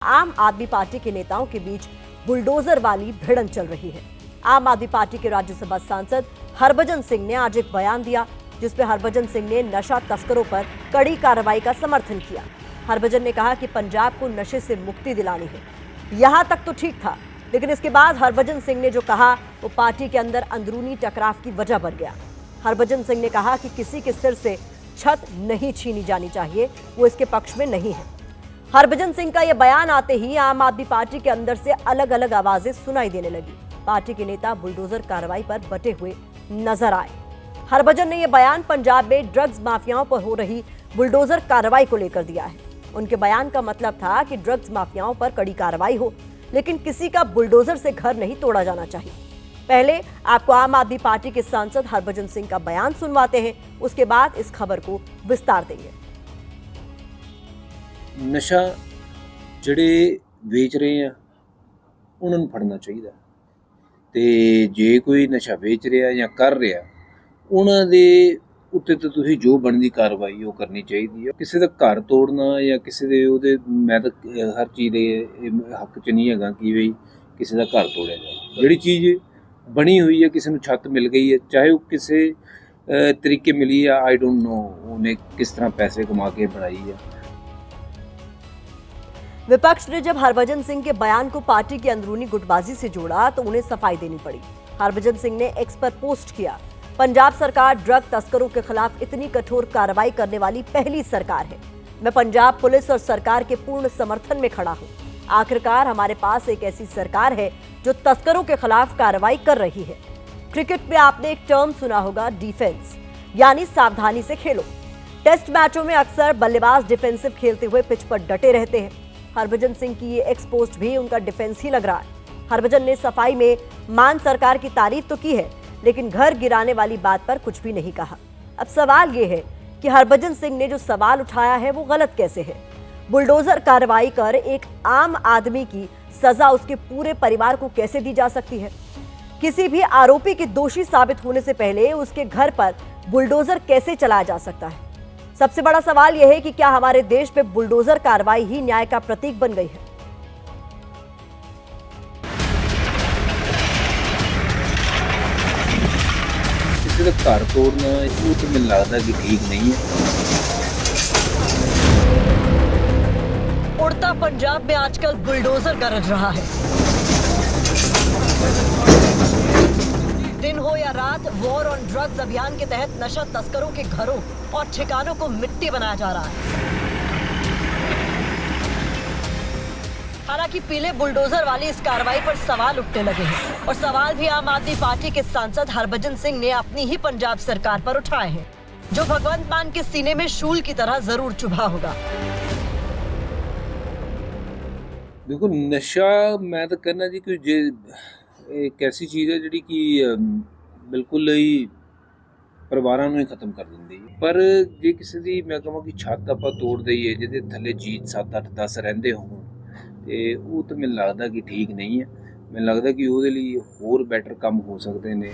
आम आदमी पार्टी के नेताओं के बीच बुलडोजर वाली भिड़ंत चल रही है। आम आदमी पार्टी के राज्यसभा सांसद हरभजन सिंह ने आज एक बयान दिया जिसमें हरभजन सिंह ने नशा तस्करों पर कड़ी कार्रवाई का समर्थन किया। हरभजन ने कहा कि पंजाब को नशे से मुक्ति दिलानी है। यहां तक तो ठीक था, लेकिन इसके बाद हरभजन सिंह ने जो कहा वो पार्टी के अंदर अंदरूनी टकराव की वजह बन गया। हरभजन सिंह ने कहा कि किसी के सिर से छत नहीं छीनी जानी चाहिए, वो इसके पक्ष में नहीं है। हरभजन सिंह का यह बयान आते ही आम आदमी पार्टी के अंदर से अलग अलग आवाजें सुनाई देने लगी। पार्टी के नेता बुलडोजर कार्रवाई पर बटे हुए नजर आए। हरभजन ने यह बयान पंजाब में ड्रग्स माफियाओं पर हो रही बुलडोजर कार्रवाई को लेकर दिया है। उनके बयान का मतलब था कि ड्रग्स माफियाओं पर कड़ी कार्रवाई हो, लेकिन किसी का बुलडोजर से घर नहीं तोड़ा जाना चाहिए। पहले आपको आम आदमी पार्टी के सांसद हरभजन सिंह का बयान सुनवाते हैं, उसके बाद इस खबर को विस्तार देंगे। नशा ਜਿਹੜੇ ਵੇਚ ਰਹੇ ਆ ਉਹਨਾਂ ਨੂੰ ਫੜਨਾ ਚਾਹੀਦਾ ਤੇ ਜੇ ਕੋਈ ਨਸ਼ਾ ਵੇਚ ਰਿਹਾ ਜਾਂ ਕਰ ਰਿਹਾ ਉਹਨਾਂ ਦੇ ਉੱਤੇ ਤਾਂ ਤੁਸੀਂ ਜੋ ਬਣਦੀ ਕਾਰਵਾਈ ਉਹ ਕਰਨੀ ਚਾਹੀਦੀ ਹੈ। ਕਿਸੇ ਦਾ ਘਰ ਤੋੜਨਾ ਜਾਂ ਕਿਸੇ ਦੇ ਉਹਦੇ ਮੈਂ ਤਾਂ ਹਰ ਚੀਜ਼ ਦੇ ਹੱਕ 'ਚ ਨਹੀਂ ਹੈਗਾ ਕਿ ਵੀ ਕਿਸੇ ਦਾ ਘਰ ਤੋੜਿਆ ਜਾਵੇ। ਜਿਹੜੀ ਚੀਜ਼ ਬਣੀ ਹੋਈ ਹੈ, ਕਿਸੇ ਨੂੰ ਛੱਤ ਮਿਲ ਗਈ ਹੈ, ਚਾਹੇ ਉਹ ਕਿਸੇ ਤਰੀਕੇ ਮਿਲੀ ਆ, ਆਈ ਡੋਂਟ ਨੋ ਉਹਨੇ किस तरह पैसे कमा के बनाई है। विपक्ष ने जब हरभजन सिंह के बयान को पार्टी की अंदरूनी गुटबाजी से जोड़ा तो उन्हें सफाई देनी पड़ी। हरभजन सिंह ने एक्स पर पोस्ट किया, पंजाब सरकार ड्रग तस्करों के खिलाफ इतनी कठोर कार्रवाई करने वाली पहली सरकार है। मैं पंजाब पुलिस और सरकार के पूर्ण समर्थन में खड़ा हूं। आखिरकार हमारे पास एक ऐसी सरकार है जो तस्करों के खिलाफ कार्रवाई कर रही है। क्रिकेट में आपने एक टर्म सुना होगा, डिफेंस, यानी सावधानी से खेलो। टेस्ट मैचों में अक्सर बल्लेबाज डिफेंसिव खेलते हुए पिच पर डटे रहते हैं। हरभजन सिंह की ये एक्स पोस्ट भी उनका डिफेंस ही लग रहा है। हरभजन ने सफाई में मान सरकार की तारीफ तो की है, लेकिन घर गिराने वाली बात पर कुछ भी नहीं कहा। अब सवाल ये है कि हरभजन सिंह ने जो सवाल उठाया है वो गलत कैसे है। बुलडोजर कार्रवाई कर एक आम आदमी की सजा उसके पूरे परिवार को कैसे दी जा सकती है। किसी भी आरोपी के दोषी साबित होने से पहले उसके घर पर बुलडोजर कैसे चलाया जा सकता है। सबसे बड़ा सवाल यह है कि क्या हमारे देश में बुलडोजर कार्रवाई ही न्याय का प्रतीक बन गई है। किसी का घर तोड़ना वो तो मुझे लगता कि ठीक नहीं है। उड़ता पंजाब में आजकल बुलडोजर गरज रहा है। दिन हो या रात, वॉर ऑन ड्रग्स अभियान के तहत नशा तस्करों के घरों और ठिकानों को मिट्टी बनाया जा रहा है। हालांकि पीले बुलडोजर वाली इस कार्रवाई पर सवाल उठने लगे हैं, और सवाल भी आम आदमी पार्टी के सांसद हरभजन सिंह ने अपनी ही पंजाब सरकार पर उठाए हैं, जो भगवंत मान के सीने में शूल की तरह जरूर चुभा होगा। देखो, नशा मैं तो कहना जी कि जे एक ऐसी चीज़ है जी कि बिल्कुल ही ਪਰਿਵਾਰਾਂ ਨੂੰ ਹੀ ਖਤਮ ਕਰ ਦਿੰਦੀ ਹੈ। ਪਰ ਜੇ ਕਿਸੇ ਦੀ ਮੈਂ ਕਹਾਂ ਕਿ ਛੱਤ ਆਪਾਂ ਤੋੜ ਦਈਏ ਜਿਹਦੇ ਥੱਲੇ ਜੀ 7 8 10 ਰਹਿੰਦੇ ਹੋਣ ਤੇ ਉਹ ਤਾਂ ਮੈਨੂੰ ਲੱਗਦਾ ਕਿ ਠੀਕ ਨਹੀਂ ਹੈ। ਮੈਨੂੰ ਲੱਗਦਾ ਕਿ ਉਹਦੇ ਲਈ ਹੋਰ ਬੈਟਰ ਕੰਮ ਹੋ ਸਕਦੇ ਨੇ।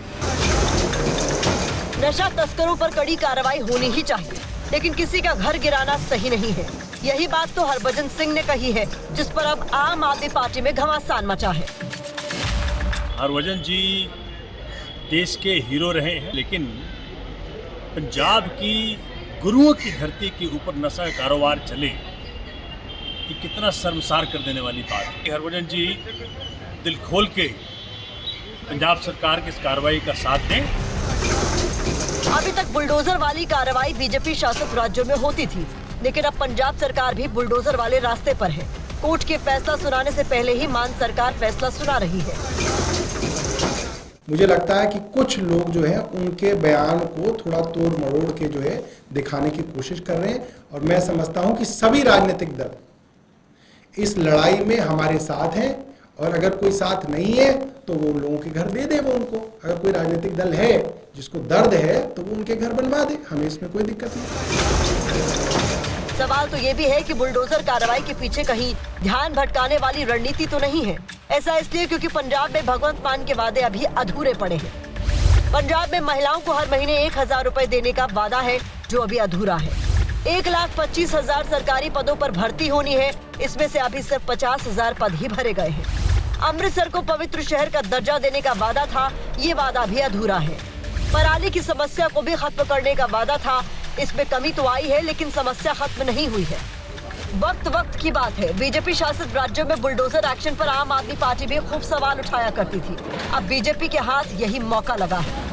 नशा तस्करों पर कड़ी कार्रवाई होनी ही चाहिए, लेकिन किसी का घर गिराना सही नहीं है। यही बात तो हरभजन सिंह ने कही है, जिस पर अब आम आदमी पार्टी में घमासान मचा है। हरभजन जी देश के हीरो रहे हैं, लेकिन पंजाब की गुरुओं की धरती के ऊपर नशा का कारोबार चले, ये कितना शर्मसार कर देने वाली बात है। हरभजन जी दिल खोल के पंजाब सरकार की इस कार्रवाई का साथ दें। अभी तक बुलडोजर वाली कार्रवाई बीजेपी शासित राज्यों में होती थी, लेकिन अब पंजाब सरकार भी बुलडोजर वाले रास्ते पर है। कोर्ट के फैसला सुनाने से पहले ही मान सरकार फैसला सुना रही है। मुझे लगता है कि कुछ लोग जो है उनके बयान को थोड़ा तोड़ मरोड़ के जो है दिखाने की कोशिश कर रहे हैं, और मैं समझता हूं कि सभी राजनीतिक दल इस लड़ाई में हमारे साथ हैं, और अगर कोई साथ नहीं है तो वो लोगों के घर दे दे। वो उनको, अगर कोई राजनीतिक दल है जिसको दर्द है तो वो उनके घर बनवा दे, हमें इसमें कोई दिक्कत नहीं। सवाल तो ये भी है कि बुलडोजर कार्रवाई के पीछे कहीं ध्यान भटकाने वाली रणनीति तो नहीं है। ऐसा इसलिए क्योंकि पंजाब में भगवंत मान के वादे अभी अधूरे पड़े हैं। पंजाब में महिलाओं को हर महीने 1000 रुपए देने का वादा है, जो अभी अधूरा है। 1,25,000 सरकारी पदों पर भर्ती होनी है। इसमें से अभी सिर्फ 50,000 पद ही भरे गए हैं। अमृतसर को पवित्र शहर का दर्जा देने का वादा था, ये वादा भी अधूरा है। पराली की समस्या को भी खत्म करने का वादा था, इसमें कमी तो आई है लेकिन समस्या खत्म नहीं हुई है। वक्त की बात है, बीजेपी शासित राज्यों में बुलडोजर एक्शन पर आम आदमी पार्टी भी खूब सवाल उठाया करती थी। अब बीजेपी के हाथ यही मौका लगा है।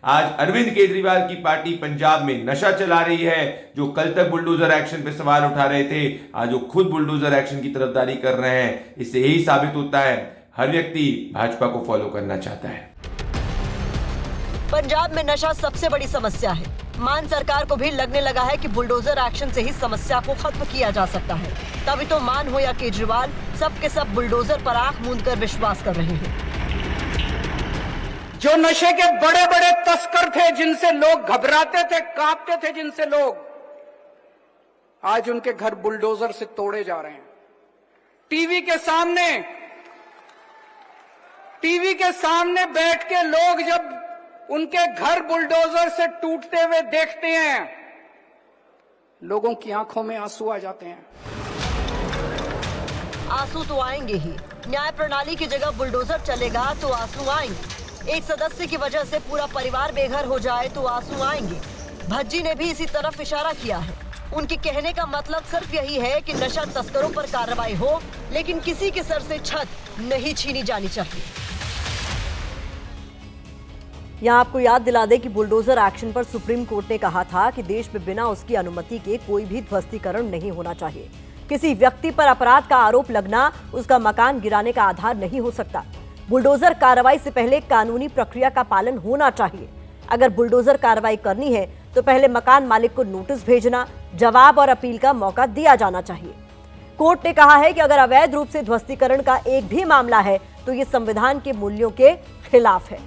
आज अरविंद केजरीवाल की पार्टी पंजाब में नशा चला रही है। जो कल तक बुलडोजर एक्शन पे सवाल उठा रहे थे, आज वो खुद बुलडोजर एक्शन की तरफदारी कर रहे हैं। इससे यही साबित होता है हर व्यक्ति भाजपा को फॉलो करना चाहता है। पंजाब में नशा सबसे बड़ी समस्या है। मान सरकार को भी लगने लगा है कि बुलडोजर एक्शन से ही समस्या को खत्म किया जा सकता है। तभी तो मान हो या केजरीवाल, सब के सब बुलडोजर पर आंख मूंदकर विश्वास कर रहे हैं। जो नशे के बड़े बड़े तस्कर थे, जिनसे लोग घबराते थे, कांपते थे, जिनसे लोग, आज उनके घर बुलडोजर से तोड़े जा रहे हैं। टीवी के सामने बैठ के लोग जब उनके घर बुलडोजर से टूटते हुए देखते हैं, लोगों की आंखों में आंसू आ जाते हैं। आंसू तो आएंगे ही। न्याय प्रणाली की जगह बुलडोजर चलेगा तो आंसू आएंगे। एक सदस्य की वजह से पूरा परिवार बेघर हो जाए तो आंसू आएंगे। भज्जी ने भी इसी तरफ इशारा किया है। उनके कहने का मतलब सिर्फ यही है कि नशा तस्करों पर कार्रवाई हो, लेकिन किसी के सर से छत नहीं छीनी जानी चाहिए। यहाँ आपको याद दिला दे कि बुलडोजर एक्शन पर सुप्रीम कोर्ट ने कहा था कि देश में बिना उसकी अनुमति के कोई भी ध्वस्तीकरण नहीं होना चाहिए। किसी व्यक्ति पर अपराध का आरोप लगना उसका मकान गिराने का आधार नहीं हो सकता। बुलडोजर कार्रवाई से पहले कानूनी प्रक्रिया का पालन होना चाहिए। अगर बुलडोजर कार्रवाई करनी है तो पहले मकान मालिक को नोटिस भेजना, जवाब और अपील का मौका दिया जाना चाहिए। कोर्ट ने कहा है कि अगर अवैध रूप से ध्वस्तीकरण का एक भी मामला है तो ये संविधान के मूल्यों के खिलाफ है।